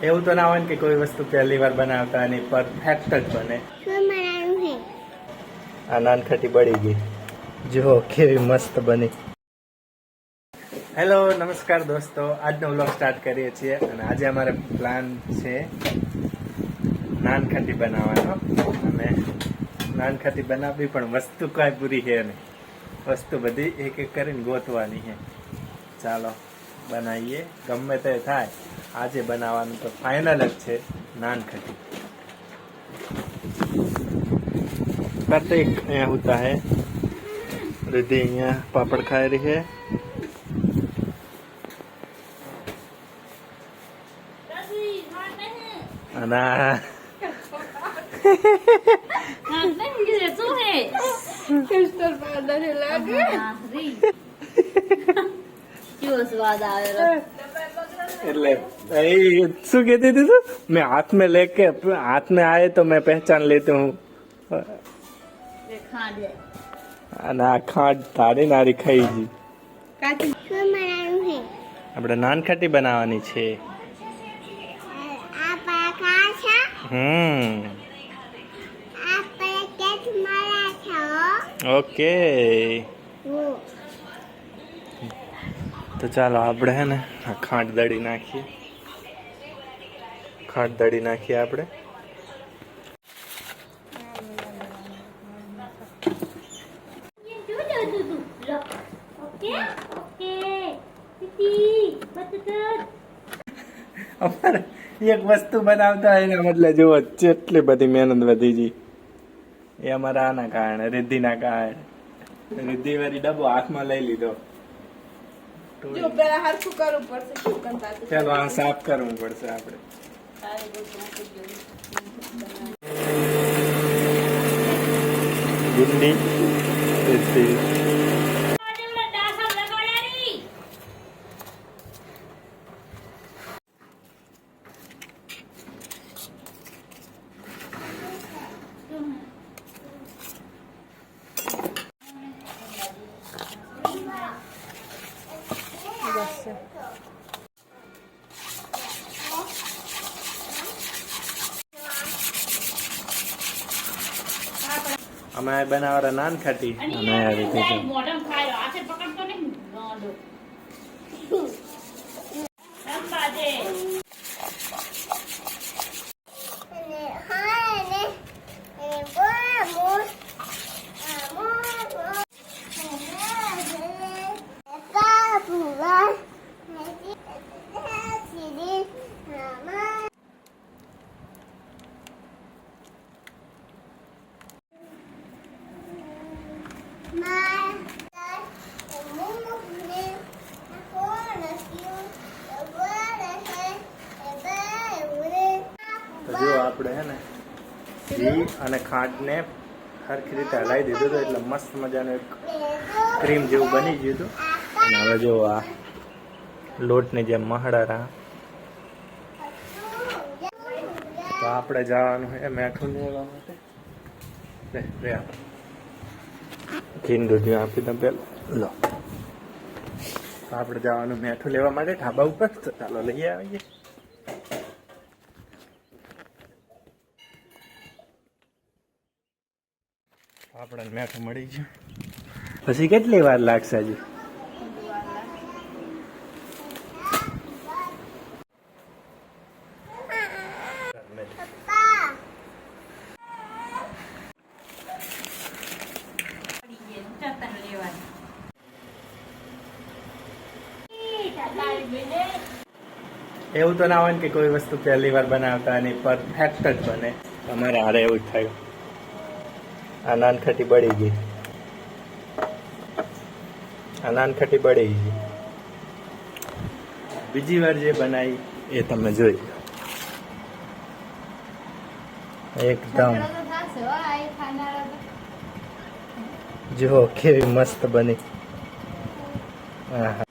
એવું તો ના હોય ને કે કોઈ વસ્તુ પહેલી વાર બનાવતા અને પરફેક્ટ જ બને. આ નાનખટી બળી ગઈ. જો કેવી મસ્ત બની. હેલો નમસ્કાર દોસ્તો, આજનો વ્લોગ સ્ટાર્ટ કરીએ છીએ અને આજે અમારે પ્લાન છે નાનખટી બનાવવાનો. અને નાનખટી બનાવવી પણ વસ્તુ કાંઈ પૂરી છે નહીં, વસ્તુ બધી એક એક કરીને ગોતવાની છે. ચાલો બનાવીએ, ગમે તે થાય. આજે બનાવવાનું તો ફાઇનલ જ છે नानखटी। कार्तिक यहाँ होता है, रिद्धि यहाँ पापड़ खा रही है। अना शू कहती थी तू? मैं हाथ में लेके हाथ में आए तो मैं पहचान लेती हूँ। ना खांड तारी नारी खाई जी। આપણે નાનખટી બનાવવાની છે। ઓકે તો ચાલો આપણે હે ને ખાંડ દળી નાખીએ। ખાંડ દળી નાખીએ આપણે। અમારે એક વસ્તુ બનાવતા હોય ને એટલે જુઓ કેટલી બધી મહેનત વધી ગઈ। એ અમારા આના કારણે, રિદ્ધિના કારણે। રિદ્ધિ વાળી ડબ્બો હાથમાં લઈ લીધો। જો પેલા હરખું કરવું પડશે, શું કરતા હતા? ચાલો આ સાફ કરવું પડશે આપણે। ગુંડી રિદ્ધિ અમે બનાવવાના નાનખટી અને આ રીતે જો આપણે હે ને ઘી અને ખાંડને સરખી રીતે હલાવી દીધું હતું એટલે મસ્ત મજાનું એક ક્રીમ જેવું બની ગયું હતું। અને હવે જો આ લોટની જેમ મહડા તો આપણે જવાનું છે મેઠું લેવા માટે। ઘી દૂધ આપી દઉં પેલા લો। તો આપણે જવાનું મેઠું લેવા માટે ઢાબા ઉપર। તો ચાલો લઈ આવીએ। આપણે મેઠું મળી ગયું, પછી કેટલી વાર લાગશે હજી? એવું તો ના હોય ને કે કોઈ વસ્તુ પહેલી વાર બનાવતા અને પરફેક્ટ જ બને। અમારે હારે એવું જ થાય। આ નાનખટી બળી ગઈ, આ નાનખટી બળી ગઈ। બીજી વાર જે બનાવી એ તમે જોઈ લો, એકદમ જો કેવી મસ્ત બની। હા